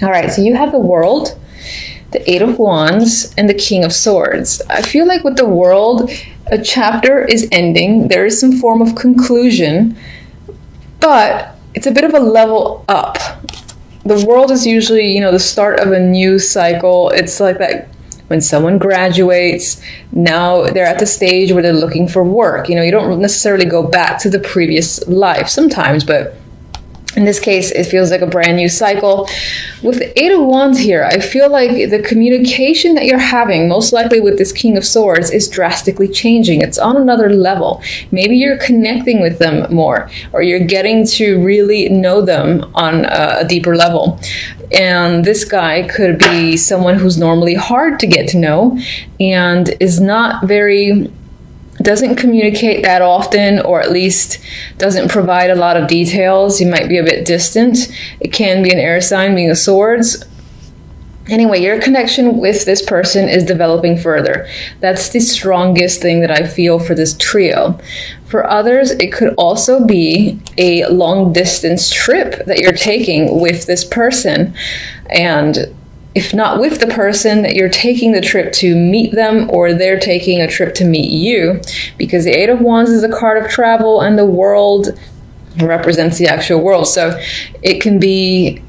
All right, so you have the World, the Eight of Wands, and the King of Swords. I feel like with the World, a chapter is ending. There is some form of conclusion, but it's a bit of a level up. The World is usually, the start of a new cycle. It's like that when someone graduates, now they're at the stage where they're looking for work. You don't necessarily go back to the previous life sometimes, but in this case, it feels like a brand new cycle. With the Eight of Wands here, I feel like the communication that you're having, most likely with this King of Swords, is drastically changing. It's on another level. Maybe you're connecting with them more, or you're getting to really know them on a deeper level. And this guy could be someone who's normally hard to get to know and is not doesn't communicate that often, or at least doesn't provide a lot of details. He might be a bit distant. It can be an air sign, being a swords. Anyway, your connection with this person is developing further. That's the strongest thing that I feel for this trio. For others, it could also be a long distance trip that you're taking with this person. And if not with the person, that you're taking the trip to meet them, or they're taking a trip to meet you, because the Eight of Wands is a card of travel and the World represents the actual world. So it can be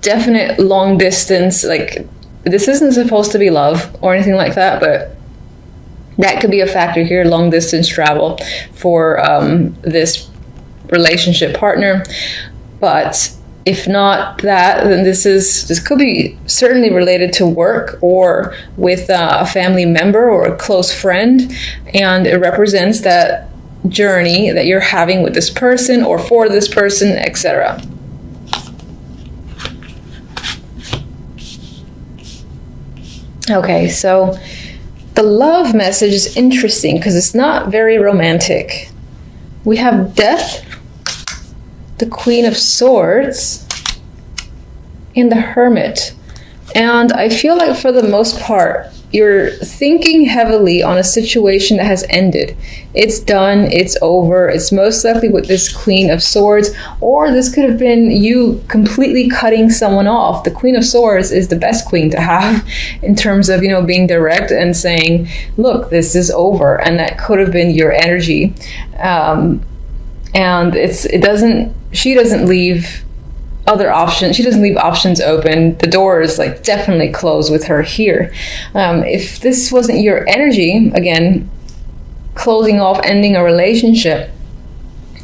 definite long distance. Like, this isn't supposed to be love or anything like that, but that could be a factor here, long distance travel for this relationship partner. But if not that, then this could be certainly related to work or with a family member or a close friend, and it represents that journey that you're having with this person or for this person, etc. Okay, so the love message is interesting because it's not very romantic. We have Death, the Queen of Swords, and the Hermit. And I feel like for the most part, you're thinking heavily on a situation that has ended. It's done, it's over. It's most likely with this Queen of Swords, or this could have been you completely cutting someone off. The Queen of Swords is the best queen to have in terms of, being direct and saying, look, this is over. And that could have been your energy. And she doesn't leave other options. She doesn't leave options open. The door is definitely closed with her here. If this wasn't your energy, again, closing off, ending a relationship,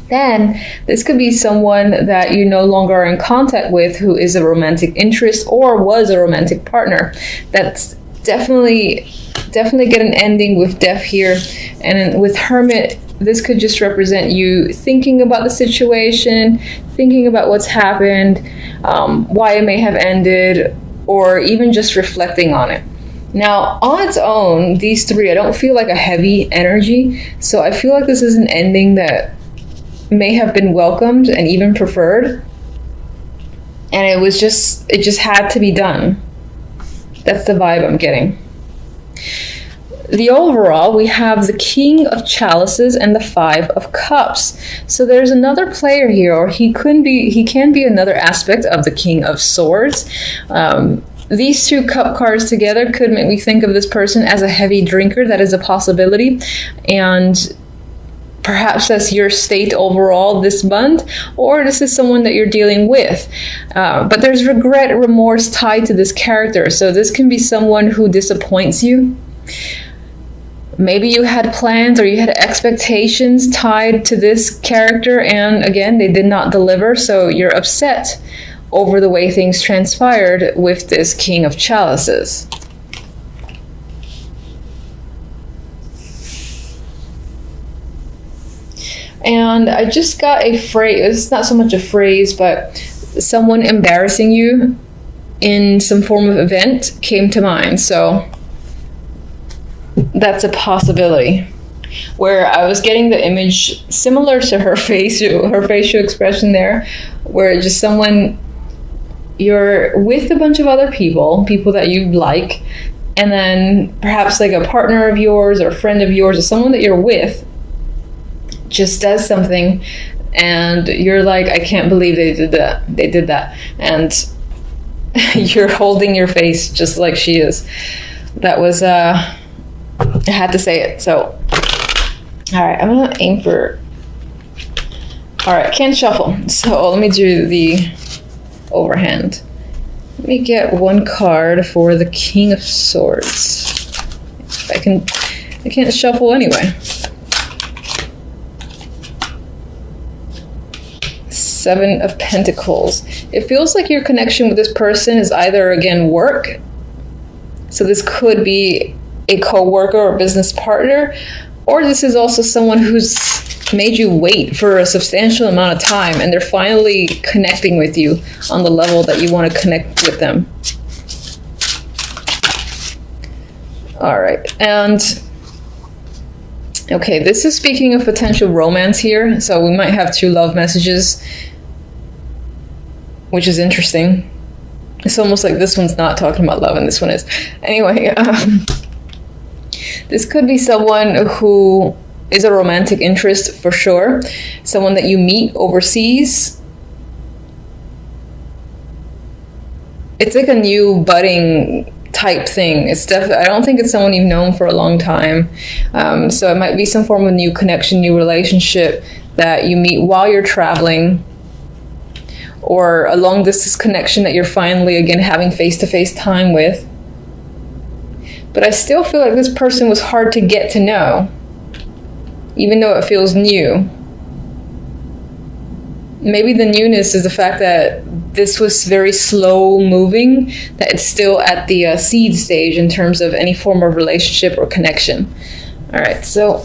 then this could be someone that you no longer are in contact with, who is a romantic interest or was a romantic partner. That's definitely get an ending with Death here. And with Hermit, this could just represent you thinking about the situation, thinking about what's happened, why it may have ended, or even just reflecting on it. Now, on its own, these three, I don't feel like a heavy energy. So I feel like this is an ending that may have been welcomed and even preferred. And it just had to be done. That's the vibe I'm getting. The overall, we have the King of Chalices and the Five of Cups. So there's another player here, or he can be another aspect of the King of Swords. These two cup cards together could make me think of this person as a heavy drinker. That is a possibility. And perhaps that's your state overall this month, or this is someone that you're dealing with. But there's regret, remorse tied to this character. So this can be someone who disappoints you. Maybe you had plans or you had expectations tied to this character, and again, they did not deliver, so you're upset over the way things transpired with this King of Chalices. And I just got a phrase, it's not so much a phrase, but someone embarrassing you in some form of event came to mind. So that's a possibility. Where I was getting the image similar to her facial expression there, where just someone, you're with a bunch of other people that you like, and then perhaps a partner of yours or a friend of yours or someone that you're with just does something and you're like, I can't believe they did that. And You're holding your face just like she is. That was, I had to say it. So, all right, I'm gonna aim for, all right, can't shuffle. So let me do the overhand. Let me get one card for the King of Swords. I can't shuffle anyway. Seven of Pentacles. It feels like your connection with this person is either, again, work. So this could be a co-worker or business partner, or this is also someone who's made you wait for a substantial amount of time and they're finally connecting with you on the level that you want to connect with them. All right, and okay, this is speaking of potential romance here, so we might have two love messages, which is interesting. It's almost like this one's not talking about love and this one is. Anyway, this could be someone who is a romantic interest for sure. Someone that you meet overseas. It's like a new budding type thing. It's definitely, I don't think it's someone you've known for a long time. So it might be some form of new connection, new relationship that you meet while you're traveling, or a long distance connection that you're finally again having face-to-face time with. But I still feel like this person was hard to get to know, even though it feels new. Maybe the newness is the fact that this was very slow moving, that it's still at the seed stage in terms of any form of relationship or connection. All right, so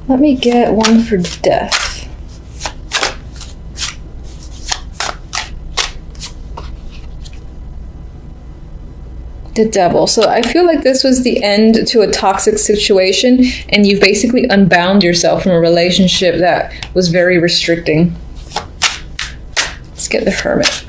let me get one for Death. The Devil. So I feel like this was the end to a toxic situation and you've basically unbound yourself from a relationship that was very restricting. Let's get the Hermit.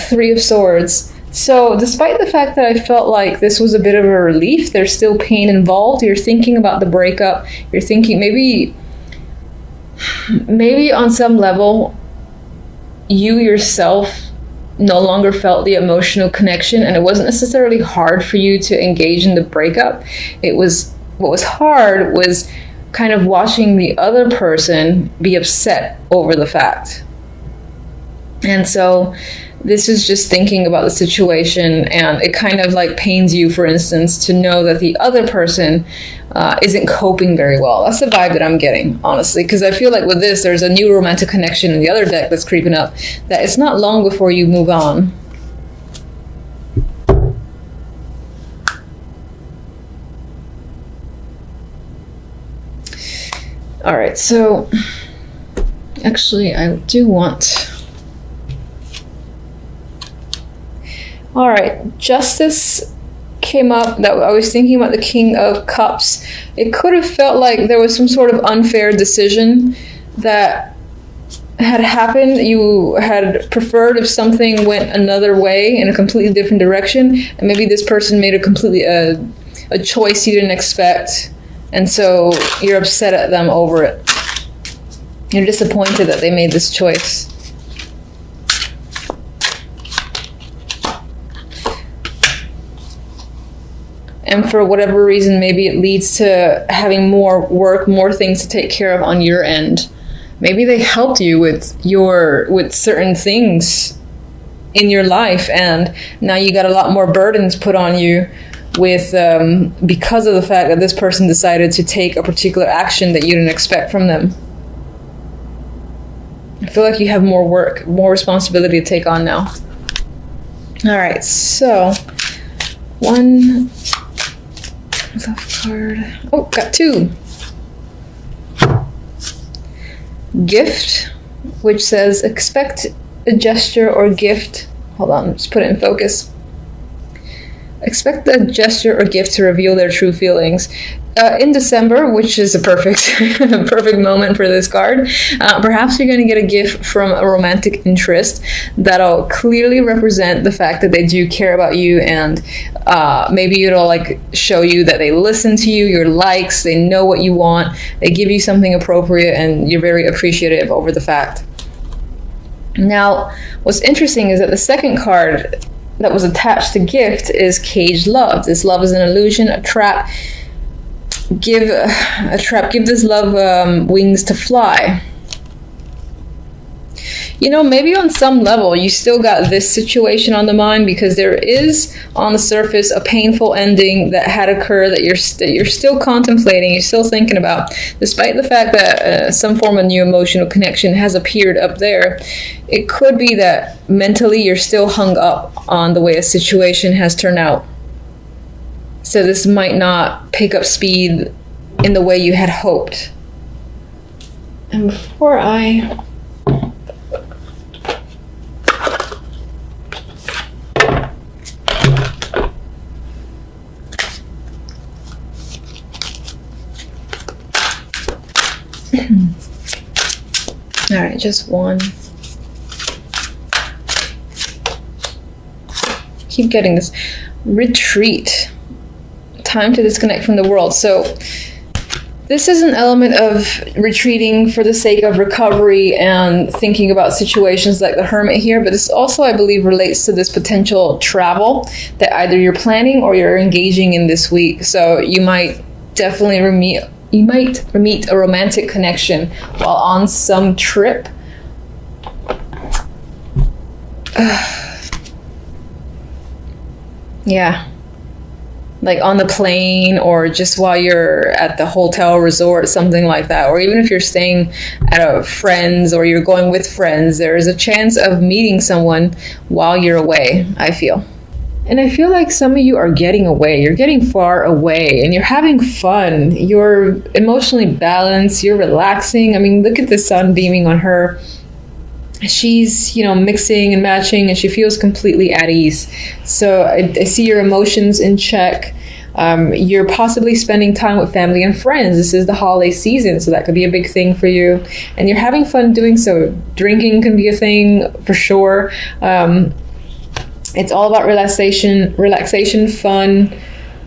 Three of Swords. So despite the fact that I felt like this was a bit of a relief, there's still pain involved. You're thinking about the breakup. You're thinking maybe on some level you yourself no longer felt the emotional connection, and it wasn't necessarily hard for you to engage in the breakup. It was, what was hard was kind of watching the other person be upset over the fact. And so this is just thinking about the situation, and it kind of like pains you, for instance, to know that the other person isn't coping very well. That's the vibe that I'm getting, honestly, because I feel like with this, there's a new romantic connection in the other deck that's creeping up, that it's not long before you move on. All right, so actually I do want... All right, Justice came up. That I was thinking about the King of Cups. It could have felt like there was some sort of unfair decision that had happened. You had preferred if something went another way in a completely different direction, and maybe this person made a completely a choice you didn't expect, and so you're upset at them over it. You're disappointed that they made this choice. And for whatever reason, maybe it leads to having more work, more things to take care of on your end. Maybe they helped you with certain things in your life, and now you got a lot more burdens put on you with because of the fact that this person decided to take a particular action that you didn't expect from them. I feel like you have more work, more responsibility to take on now. All right, so one love card. Oh, got two. Gift, which says expect a gesture or gift. Hold on, let's put it in focus. Expect a gesture or gift to reveal their true feelings. in December, which is a perfect perfect moment for this card, perhaps you're going to get a gift from a romantic interest that'll clearly represent the fact that they do care about you, and maybe it'll like show you that they listen to you, your likes, they know what you want, they give you something appropriate, and you're very appreciative over the fact. Now, what's interesting is that the second card that was attached to gift is caged love. This love is an illusion, a trap. Give this love wings to fly. You know, maybe on some level you still got this situation on the mind, because there is on the surface a painful ending that had occurred that you're still contemplating, you're still thinking about, despite the fact that some form of new emotional connection has appeared up there. It could be that mentally you're still hung up on the way a situation has turned out. So this might not pick up speed in the way you had hoped. And before I... All right, just one. Keep getting this. Retreat. Time to disconnect from the world. So this is an element of retreating for the sake of recovery and thinking about situations like the Hermit here, but this also, I believe, relates to this potential travel that either you're planning or you're engaging in this week. So you might definitely meet a romantic connection while on some trip. Yeah. Like on the plane, or just while you're at the hotel resort, something like that. Or even if you're staying at a friend's or you're going with friends, there is a chance of meeting someone while you're away, I feel. And I feel like some of you are getting away. You're getting far away and you're having fun. You're emotionally balanced. You're relaxing. I mean, look at the sun beaming on her. She's, mixing and matching, and she feels completely at ease. So I see your emotions in check. You're possibly spending time with family and friends. This is the holiday season, so that could be a big thing for you. And you're having fun doing so. Drinking can be a thing for sure. It's all about relaxation, fun,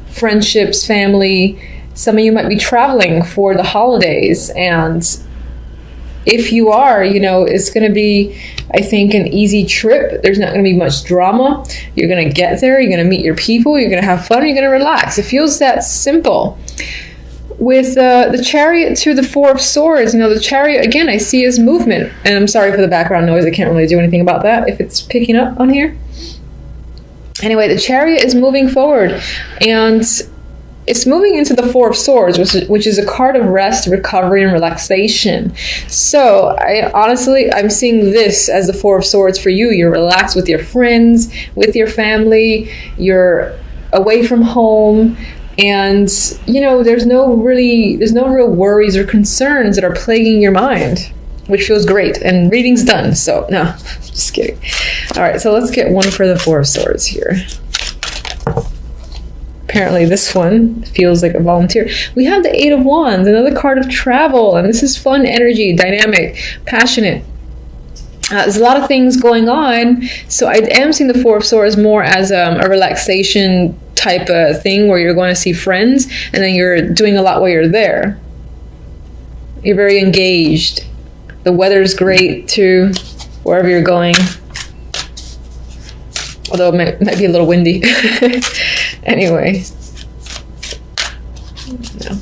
friendships, family. Some of you might be traveling for the holidays, and if you are, it's going to be, I think, an easy trip. There's not going to be much drama. You're going to get there. You're going to meet your people. You're going to have fun. You're going to relax. It feels that simple. With the Chariot to the Four of Swords, the Chariot, again, I see as movement. And I'm sorry for the background noise. I can't really do anything about that if it's picking up on here. Anyway, the Chariot is moving forward, and it's moving into the Four of Swords, which is a card of rest, recovery, and relaxation. So I'm seeing this as the Four of Swords for you. You're relaxed with your friends, with your family. You're away from home, and there's no real worries or concerns that are plaguing your mind, which feels great. And reading's done. So no, just kidding. All right, so let's get one for the Four of Swords here. Apparently this one feels like a volunteer. We have the Eight of Wands, another card of travel, and this is fun energy, dynamic, passionate. There's a lot of things going on, so I am seeing the Four of Swords more as a relaxation type of thing, where you're going to see friends, and then you're doing a lot while you're there. You're very engaged. The weather's great too, wherever you're going. Although it might be a little windy. Anyway. No.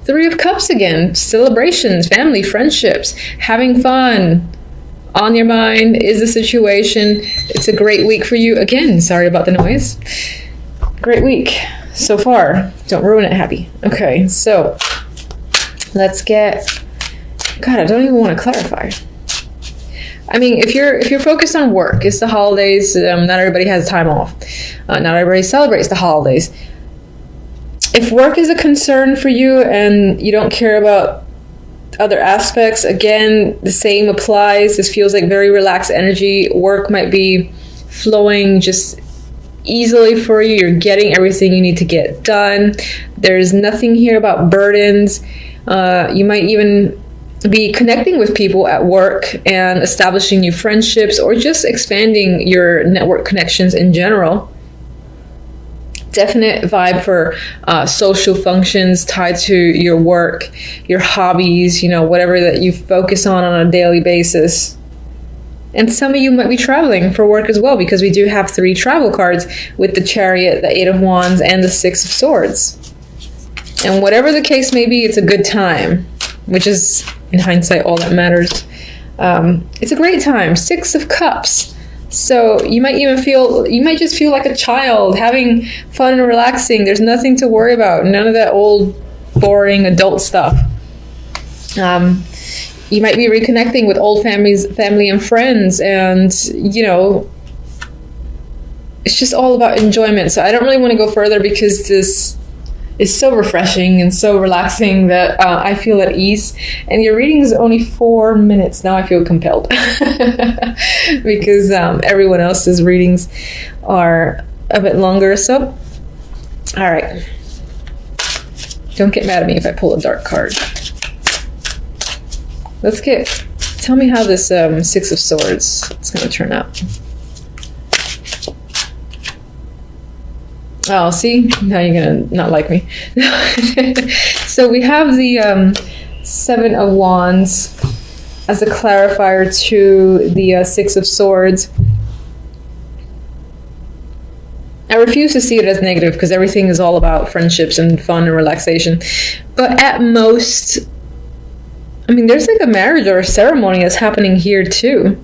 Three of Cups again. Celebrations, family, friendships, having fun. On your mind is the situation. It's a great week for you. Again, sorry about the noise. Great week so far. Don't ruin it, happy. Okay, so let's get... God, I don't even want to clarify. I mean, if you're focused on work, it's the holidays. Not everybody has time off. Not everybody celebrates the holidays. If work is a concern for you and you don't care about other aspects, again, the same applies. This feels like very relaxed energy. Work might be flowing just easily for you. You're getting everything you need to get done. There's nothing here about burdens. You might even be connecting with people at work and establishing new friendships, or just expanding your network connections in general. Definite vibe for social functions tied to your work, your hobbies, whatever that you focus on a daily basis. And some of you might be traveling for work as well, because we do have 3 travel cards with the Chariot, the 8 of Wands, and the 6 of Swords. And whatever the case may be, it's a good time, which is, in hindsight, all that matters. It's a great time. 6 of Cups. So you might just feel like a child, having fun and relaxing. There's nothing to worry about. None of that old, boring adult stuff. You might be reconnecting with old family and friends, and it's just all about enjoyment. So I don't really want to go further, because this is so refreshing and so relaxing that I feel at ease. And your reading is only 4 minutes. Now I feel compelled because everyone else's readings are a bit longer. So, all right. Don't get mad at me if I pull a dark card. Tell me how this 6 of Swords is going to turn out. Oh, see? Now you're going to not like me. So we have the 7 of Wands as a clarifier to the 6 of Swords. I refuse to see it as negative, because everything is all about friendships and fun and relaxation. But at most, there's like a marriage or a ceremony that's happening here too.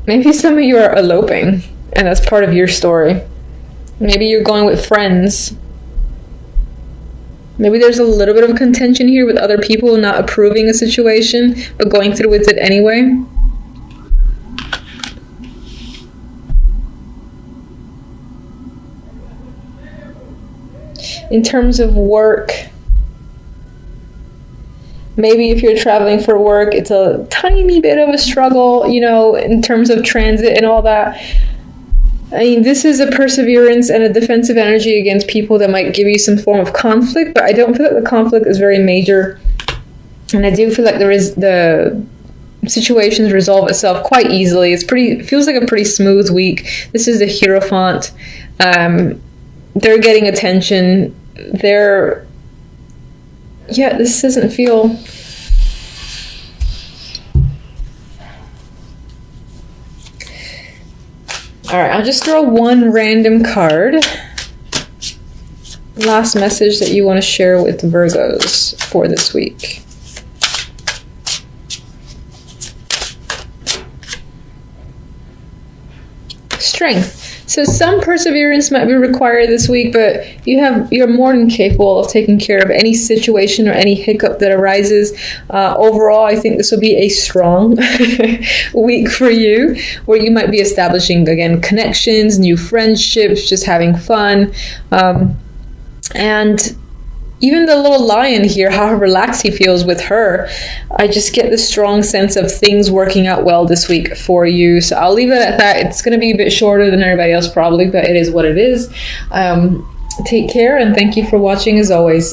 Maybe some of you are eloping, and that's part of your story. Maybe you're going with friends. Maybe there's a little bit of contention here with other people not approving a situation, but going through with it anyway. In terms of work, maybe if you're traveling for work, it's a tiny bit of a struggle, in terms of transit and all that. This is a perseverance and a defensive energy against people that might give you some form of conflict, but I don't feel like the conflict is very major. And I do feel like the situations resolve itself quite easily. It feels like a pretty smooth week. This is the Hierophant. They're getting attention. This doesn't feel... All right, I'll just throw one random card. Last message that you want to share with Virgos for this week. Strength. So some perseverance might be required this week, but you're more than capable of taking care of any situation or any hiccup that arises. Overall, I think this will be a strong week for you, where you might be establishing, again, connections, new friendships, just having fun. And even the little lion here, how relaxed he feels with her, I just get this strong sense of things working out well this week for you. So I'll leave it at that. It's going to be a bit shorter than everybody else probably, but it is what it is. Take care, and thank you for watching as always.